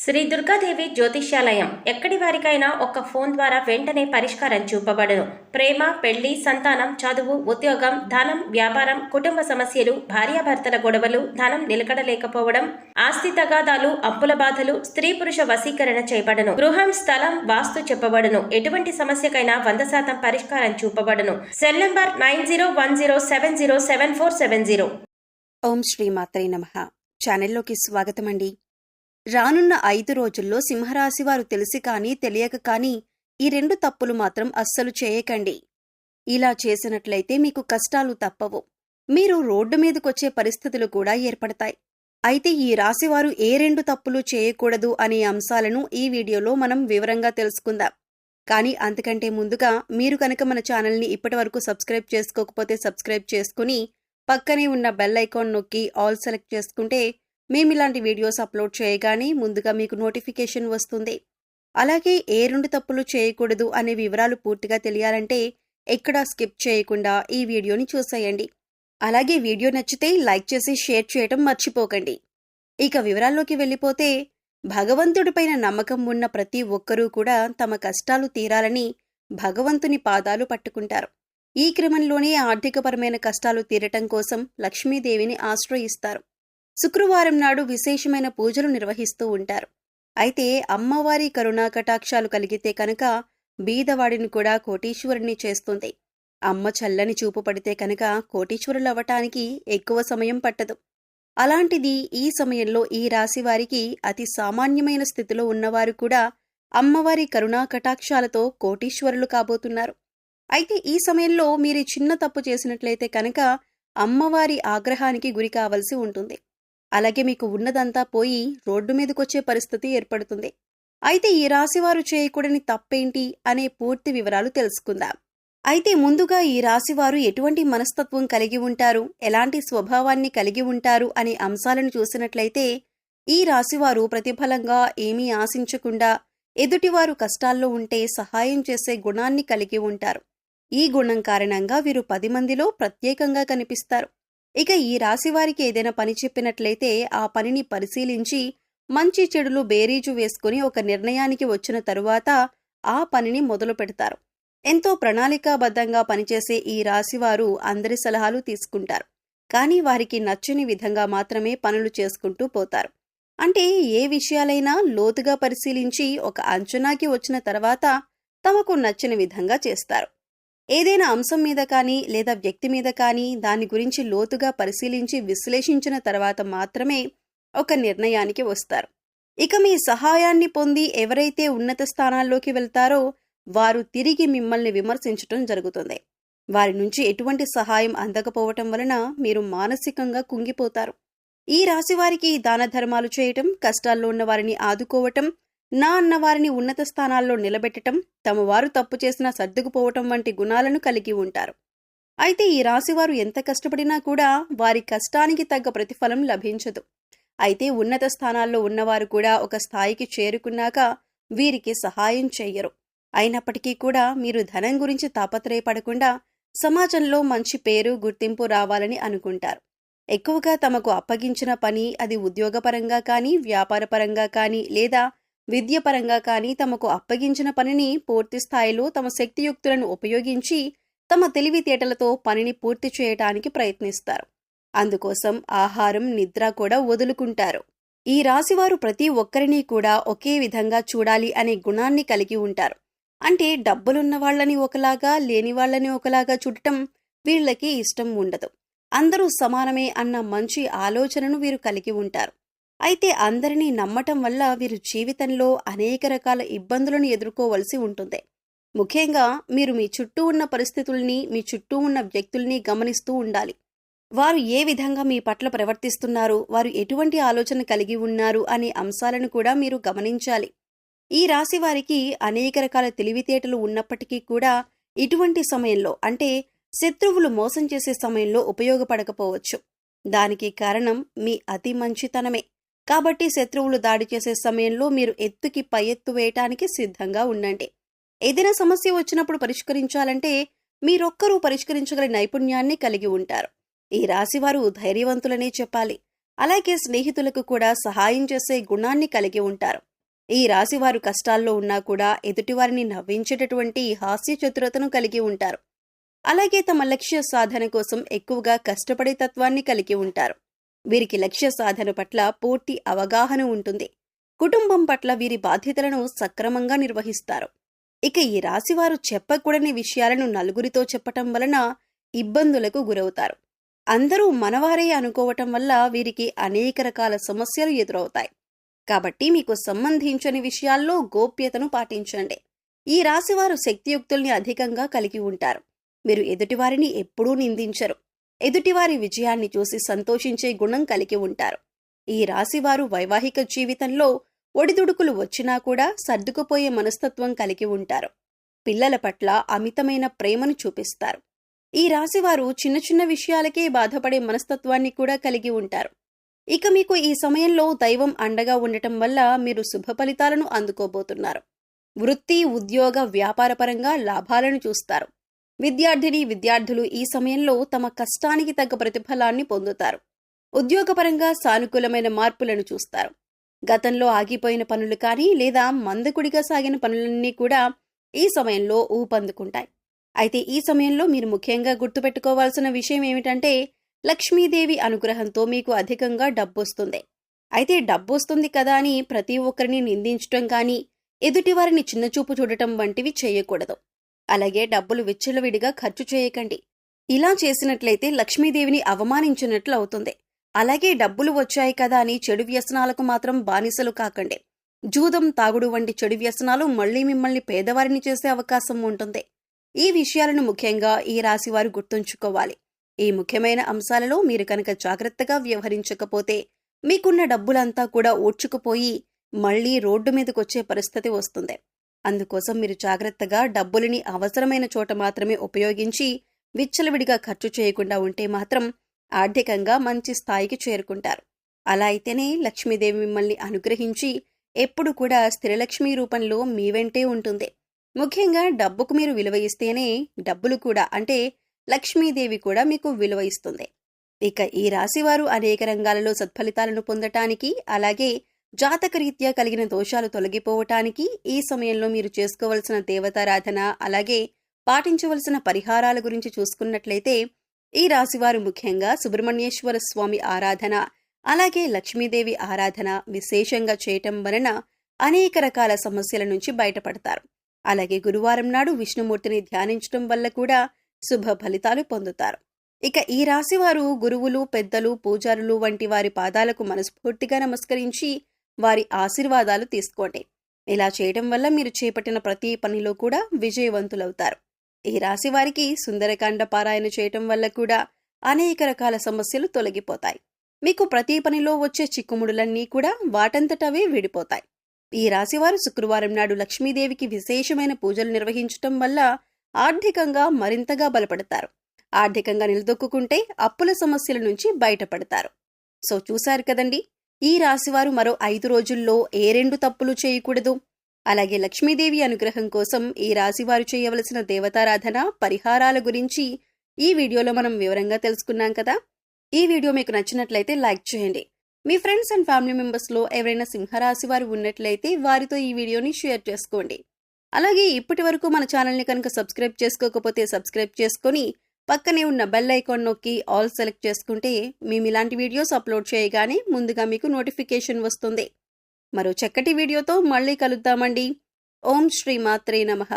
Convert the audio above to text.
శ్రీ దుర్గాదేవి జ్యోతిష్యాలయం ఎక్కడి వారికైనా ఒక్క ఫోన్ ద్వారా వెంటనే పరిష్కారం చూపబడును. ప్రేమ, పెళ్లి, సంతానం, చదువు, ఉద్యోగం, ధనం, వ్యాపారం, కుటుంబ సమస్యలు, భార్యాభర్తల గొడవలు, ధనం నిలకడలేకపోవడం, ఆస్తి తగాదాలు, అప్పుల బాధలు, స్త్రీ పురుష వశీకరణ చేయబడును. గృహం, స్థలం, వాస్తు చెప్పబడును. ఎటువంటి సమస్యకైనా 100% పరిష్కారం చూపబడును. Cell number 9010070740. ఓం శ్రీ మాత్రే నమః. ఛానల్లోకి స్వాగతం అండి. రానున్న 5 రోజుల్లో సింహరాశి వారు తెలిసి కానీ తెలియక కానీ ఈ 2 తప్పులు మాత్రం అస్సలు చేయకండి. ఇలా చేసినట్లయితే మీకు కష్టాలు తప్పవు. మీరు రోడ్డు మీదకొచ్చే పరిస్థితులు కూడా ఏర్పడతాయి. అయితే ఈ రాశివారు ఏ 2 తప్పులు చేయకూడదు అనే అంశాలను ఈ వీడియోలో మనం వివరంగా తెలుసుకుందాం. కానీ అంతకంటే ముందుగా మీరు కనుక మన ఛానల్ని ఇప్పటివరకు సబ్స్క్రైబ్ చేసుకోకపోతే సబ్స్క్రైబ్ చేసుకుని పక్కనే ఉన్న బెల్ ఐకాన్ నొక్కి ఆల్ సెలెక్ట్ చేసుకుంటే మేమిలాంటి వీడియోస్ అప్లోడ్ చేయగానే ముందుగా మీకు నోటిఫికేషన్ వస్తుంది. అలాగే ఏ 2 తప్పులు చేయకూడదు అనే వివరాలు పూర్తిగా తెలియాలంటే ఎక్కడా స్కిప్ చేయకుండా ఈ వీడియోని చూసేయండి. అలాగే వీడియో నచ్చితే లైక్ చేసి షేర్ చేయటం మర్చిపోకండి. ఇక వివరాల్లోకి వెళ్ళిపోతే, భగవంతుడిపైన నమ్మకం ఉన్న ప్రతి ఒక్కరూ కూడా తమ కష్టాలు తీరాలని భగవంతుని పాదాలు పట్టుకుంటారు. ఈ క్రమంలోనే ఆర్థికపరమైన కష్టాలు తీరటం కోసం లక్ష్మీదేవిని ఆశ్రయిస్తారు. శుక్రవారం నాడు విశేషమైన పూజలు నిర్వహిస్తూ ఉంటారు. అయితే అమ్మవారి కరుణా కటాక్షాలు కలిగితే కనుక బీదవాడిని కూడా కోటీశ్వరుని చేస్తుంది. అమ్మ చల్లని చూపు పడితే కనుక కోటీశ్వరులవ్వటానికి ఎక్కువ సమయం పట్టదు. అలాంటిది ఈ సమయంలో ఈ రాశి వారికి అతి సామాన్యమైన స్థితిలో ఉన్నవారు కూడా అమ్మవారి కరుణా కటాక్షాలతో కోటీశ్వరులు కాబోతున్నారు. అయితే ఈ సమయంలో మీరు చిన్న తప్పు చేసినట్లయితే కనుక అమ్మవారి ఆగ్రహానికి గురి కావలసి ఉంటుంది. అలాగే మీకు ఉన్నదంతా పోయి రోడ్డు మీదకొచ్చే పరిస్థితి ఏర్పడుతుంది. అయితే ఈ రాశివారు చేయకూడని తప్పేంటి అనే పూర్తి వివరాలు తెలుసుకుందాం. అయితే ముందుగా ఈ రాశివారు ఎటువంటి మనస్తత్వం కలిగి ఉంటారు, ఎలాంటి స్వభావాన్ని కలిగి ఉంటారు అనే అంశాలను చూసినట్లయితే, ఈ రాశివారు ప్రతిఫలంగా ఏమీ ఆశించకుండా ఎదుటివారు కష్టాల్లో ఉంటే సహాయం చేసే గుణాన్ని కలిగి ఉంటారు. ఈ గుణం కారణంగా వీరు 10 మందిలో ప్రత్యేకంగా కనిపిస్తారు. ఇక ఈ రాశివారికి ఏదైనా పని చెప్పినట్లయితే ఆ పనిని పరిశీలించి మంచి చెడులు బేరీజు వేసుకుని ఒక నిర్ణయానికి వచ్చిన తరువాత ఆ పనిని మొదలు పెడతారు. ఎంతో ప్రణాళికాబద్ధంగా పనిచేసే ఈ రాశివారు అందరి సలహాలు తీసుకుంటారు. కానీ వారికి నచ్చని విధంగా మాత్రమే పనులు చేసుకుంటూ పోతారు. అంటే ఏ విషయాలైనా లోతుగా పరిశీలించి ఒక అంచనాకి వచ్చిన తర్వాత తమకు నచ్చని విధంగా చేస్తారు. ఏదైనా అంశం మీద కానీ లేదా వ్యక్తి మీద కానీ దాని గురించి లోతుగా పరిశీలించి విశ్లేషించిన తర్వాత మాత్రమే ఒక నిర్ణయానికి వస్తారు. ఇక మీ సహాయాన్ని పొంది ఎవరైతే ఉన్నత స్థానాల్లోకి వెళ్తారో వారు తిరిగి మిమ్మల్ని విమర్శించటం జరుగుతుంది. వారి నుంచి ఎటువంటి సహాయం అందకపోవటం వలన మీరు మానసికంగా కుంగిపోతారు. ఈ రాశివారికి దాన ధర్మాలు చేయటం, కష్టాల్లో ఉన్న వారిని ఆదుకోవటం, నా అన్నవారిని ఉన్నత స్థానాల్లో నిలబెట్టటం, తమ వారు తప్పు చేసినా సర్దుకుపోవటం వంటి గుణాలను కలిగి ఉంటారు. అయితే ఈ రాశివారు ఎంత కష్టపడినా కూడా వారి కష్టానికి తగ్గ ప్రతిఫలం లభించదు. అయితే ఉన్నత స్థానాల్లో ఉన్నవారు కూడా ఒక స్థాయికి చేరుకున్నాక వీరికి సహాయం చెయ్యరు. అయినప్పటికీ కూడా మీరు ధనం గురించి తాపత్రయపడకుండా సమాజంలో మంచి పేరు, గుర్తింపు రావాలని అనుకుంటారు. ఎక్కువగా తమకు అప్పగించిన పని, అది ఉద్యోగపరంగా కానీ, వ్యాపారపరంగా కానీ లేదా విద్యపరంగా కానీ తమకు అప్పగించిన పనిని పూర్తి స్థాయిలో తమ శక్తియుక్తులను ఉపయోగించి తమ తెలివితేటలతో పనిని పూర్తి చేయటానికి ప్రయత్నిస్తారు. అందుకోసం ఆహారం, నిద్ర కూడా వదులుకుంటారు. ఈ రాశివారు ప్రతి ఒక్కరిని కూడా ఒకే విధంగా చూడాలి అనే గుణాన్ని కలిగి ఉంటారు. అంటే డబ్బులున్న వాళ్ళని ఒకలాగా, లేని వాళ్ళని ఒకలాగా చూడటం వీళ్ళకి ఇష్టం ఉండదు. అందరూ సమానమే అన్న మంచి ఆలోచనను వీరు కలిగి ఉంటారు. అయితే అందరినీ నమ్మటం వల్ల వీరు జీవితంలో అనేక రకాల ఇబ్బందులను ఎదుర్కోవలసి ఉంటుంది. ముఖ్యంగా మీరు మీ చుట్టూ ఉన్న పరిస్థితుల్ని, మీ చుట్టూ ఉన్న వ్యక్తుల్ని గమనిస్తూ ఉండాలి. వారు ఏ విధంగా మీ పట్ల ప్రవర్తిస్తున్నారు, వారు ఎటువంటి ఆలోచన కలిగి ఉన్నారు అనే అంశాలను కూడా మీరు గమనించాలి. ఈ రాశి వారికి అనేక రకాల తెలివితేటలు ఉన్నప్పటికీ కూడా ఇటువంటి సమయంలో, అంటే శత్రువులు మోసం చేసే సమయంలో ఉపయోగపడకపోవచ్చు. దానికి కారణం మీ అతి మంచితనమే. కాబట్టి శత్రువులు దాడి చేసే సమయంలో మీరు ఎత్తుకి పై ఎత్తు వేయటానికి సిద్ధంగా ఉండండి. ఏదైనా సమస్య వచ్చినప్పుడు పరిష్కరించాలంటే మీరొక్కరూ పరిష్కరించగల నైపుణ్యాన్ని కలిగి ఉంటారు. ఈ రాశివారు ధైర్యవంతులనే చెప్పాలి. అలాగే స్నేహితులకు కూడా సహాయం చేసే గుణాన్ని కలిగి ఉంటారు. ఈ రాశివారు కష్టాల్లో ఉన్నా కూడా ఎదుటివారిని నవ్వించేటటువంటి హాస్య చతురతను కలిగి ఉంటారు. అలాగే తమ లక్ష్య సాధన కోసం ఎక్కువగా కష్టపడే తత్వాన్ని కలిగి ఉంటారు. వీరికి లక్ష్య సాధన పట్ల పూర్తి అవగాహన ఉంటుంది. కుటుంబం పట్ల వీరి బాధ్యతలను సక్రమంగా నిర్వహిస్తారు. ఇక ఈ రాశివారు చెప్పకూడని విషయాలను నలుగురితో చెప్పటం వలన ఇబ్బందులకు గురవుతారు. అందరూ మనవారే అనుకోవటం వల్ల వీరికి అనేక రకాల సమస్యలు ఎదురవుతాయి. కాబట్టి మీకు సంబంధించని విషయాల్లో గోప్యతను పాటించండి. ఈ రాశివారు శక్తియుక్తుల్ని అధికంగా కలిగి ఉంటారు. మీరు ఎదుటివారిని ఎప్పుడూ నిందించరు. ఎదుటివారి విజయాన్ని చూసి సంతోషించే గుణం కలిగి ఉంటారు. ఈ రాశివారు వైవాహిక జీవితంలో ఒడిదుడుకులు వచ్చినా కూడా సర్దుకుపోయే మనస్తత్వం కలిగి ఉంటారు. పిల్లల పట్ల అమితమైన ప్రేమను చూపిస్తారు. ఈ రాశివారు చిన్న చిన్న విషయాలకే బాధపడే మనస్తత్వాన్ని కూడా కలిగి ఉంటారు. ఇక మీకు ఈ సమయంలో దైవం అండగా ఉండటం వల్ల మీరు శుభ ఫలితాలను అందుకోబోతున్నారు. వృత్తి, ఉద్యోగ, వ్యాపారపరంగా లాభాలను చూస్తారు. విద్యార్థులు ఈ సమయంలో తమ కష్టానికి తగ్గ ప్రతిఫలాన్ని పొందుతారు. ఉద్యోగపరంగా సానుకూలమైన మార్పులను చూస్తారు. గతంలో ఆగిపోయిన పనులు కానీ లేదా మందకుడిగా సాగిన పనులన్నీ కూడా ఈ సమయంలో ఊపందుకుంటాయి. అయితే ఈ సమయంలో మీరు ముఖ్యంగా గుర్తుపెట్టుకోవాల్సిన విషయం ఏమిటంటే, లక్ష్మీదేవి అనుగ్రహంతో మీకు అధికంగా డబ్బొస్తుంది. అయితే డబ్బొస్తుంది కదా అని ప్రతి ఒక్కరిని నిందించటం కానీ, ఎదుటివారిని చిన్నచూపు చూడటం వంటివి చేయకూడదు. అలాగే డబ్బులు విచ్చలవిడిగా ఖర్చు చేయకండి. ఇలా చేసినట్లయితే లక్ష్మీదేవిని అవమానించినట్లు అవుతుంది. అలాగే డబ్బులు వచ్చాయి కదా అని చెడు వ్యసనాలకు మాత్రం బానిసలు కాకండి. జూదం, తాగుడు వంటి చెడు వ్యసనాలు మళ్లీ మిమ్మల్ని పేదవారిని చేసే అవకాశం ఉంటుంది. ఈ విషయాలను ముఖ్యంగా ఈ రాశివారు గుర్తుంచుకోవాలి. ఈ ముఖ్యమైన అంశాలలో మీరు కనుక జాగ్రత్తగా వ్యవహరించకపోతే మీకున్న డబ్బులంతా కూడా ఊడ్చుకుపోయి మళ్లీ రోడ్డు మీదకొచ్చే పరిస్థితి వస్తుంది. అందుకోసం మీరు జాగ్రత్తగా డబ్బులని అవసరమైన చోట మాత్రమే ఉపయోగించి విచ్చలవిడిగా ఖర్చు చేయకుండా ఉంటే మాత్రం ఆర్థికంగా మంచి స్థాయికి చేరుకుంటారు. అలా అయితేనే లక్ష్మీదేవి మిమ్మల్ని అనుగ్రహించి ఎప్పుడు కూడా స్థిరలక్ష్మి రూపంలో మీ వెంటే ఉంటుంది. ముఖ్యంగా డబ్బుకు మీరు విలువ ఇస్తేనే డబ్బులు కూడా అంటే లక్ష్మీదేవి కూడా మీకు విలువ ఇస్తుంది. ఇక ఈ రాశివారు అనేక రంగాలలో సత్ఫలితాలను పొందటానికి, అలాగే జాతకరీత్యా కలిగిన దోషాలు తొలగిపోవటానికి ఈ సమయంలో మీరు చేసుకోవలసిన దేవతారాధన, అలాగే పాటించవలసిన పరిహారాల గురించి చూసుకున్నట్లయితే ఈ రాశివారు ముఖ్యంగా సుబ్రహ్మణ్యేశ్వర స్వామి ఆరాధన, అలాగే లక్ష్మీదేవి ఆరాధన విశేషంగా చేయటం వలన అనేక రకాల సమస్యల నుంచి బయటపడతారు. అలాగే గురువారం నాడు విష్ణుమూర్తిని ధ్యానించడం వల్ల కూడా శుభ ఫలితాలు పొందుతారు. ఇక ఈ రాశివారు గురువులు, పెద్దలు, పూజారులు వంటి వారి పాదాలకు మనస్ఫూర్తిగా నమస్కరించి వారి ఆశీర్వాదాలు తీసుకోండి. ఇలా చేయడం వల్ల మీరు చేపట్టిన ప్రతి పనిలో కూడా విజయవంతులవుతారు. ఈ రాశి వారికి సుందరకాండ పారాయణ చేయటం వల్ల కూడా అనేక రకాల సమస్యలు తొలగిపోతాయి. మీకు ప్రతి పనిలో వచ్చే చిక్కుముడులన్నీ కూడా వాటంతటవే విడిపోతాయి. ఈ రాశివారు శుక్రవారం నాడు లక్ష్మీదేవికి విశేషమైన పూజలు నిర్వహించటం వల్ల ఆర్థికంగా మరింతగా బలపడతారు. ఆర్థికంగా నిలదొక్కుంటే అప్పుల సమస్యల నుంచి బయటపడతారు. సో చూశారు కదండి, ఈ రాశివారు మరో 5 రోజుల్లో ఏ 2 తప్పులు చేయకూడదు. అలాగే లక్ష్మీదేవి అనుగ్రహం కోసం ఈ రాశివారు చేయవలసిన దేవతారాధన, పరిహారాల గురించి ఈ వీడియోలో మనం వివరంగా తెలుసుకున్నాం కదా. ఈ వీడియో మీకు నచ్చినట్లయితే లైక్ చేయండి. మీ ఫ్రెండ్స్ అండ్ ఫ్యామిలీ మెంబర్స్లో ఎవరైనా సింహరాశి వారు ఉన్నట్లయితే వారితో ఈ వీడియోని షేర్ చేసుకోండి. అలాగే ఇప్పటి వరకు మన ఛానల్ని కనుక సబ్స్క్రైబ్ చేసుకోకపోతే సబ్స్క్రైబ్ చేసుకొని పక్కనే ఉన్న బెల్ ఐకాన్ నొక్కి ఆల్ సెలెక్ట్ చేసుకుంటే మేము ఇలాంటి వీడియోస్ అప్లోడ్ చేయగానే ముందుగా మీకు నోటిఫికేషన్ వస్తుంది. మరో చక్కటి వీడియోతో మళ్ళీ కలుద్దామండి. ఓం శ్రీ మాత్రే నమః.